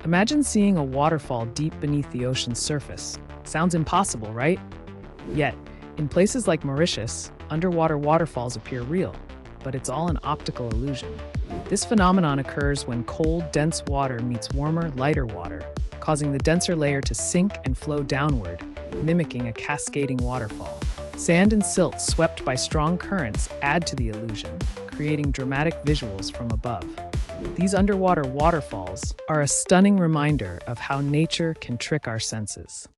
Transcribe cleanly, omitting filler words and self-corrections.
Imagine seeing a waterfall deep beneath the ocean's surface. Sounds impossible, right? Yet, in places like Mauritius, underwater waterfalls appear real, but it's all an optical illusion. This phenomenon occurs when cold, dense water meets warmer, lighter water, causing the denser layer to sink and flow downward, mimicking a cascading waterfall. Sand and silt swept by strong currents add to the illusion, creating dramatic visuals from above. These underwater waterfalls are a stunning reminder of how nature can trick our senses.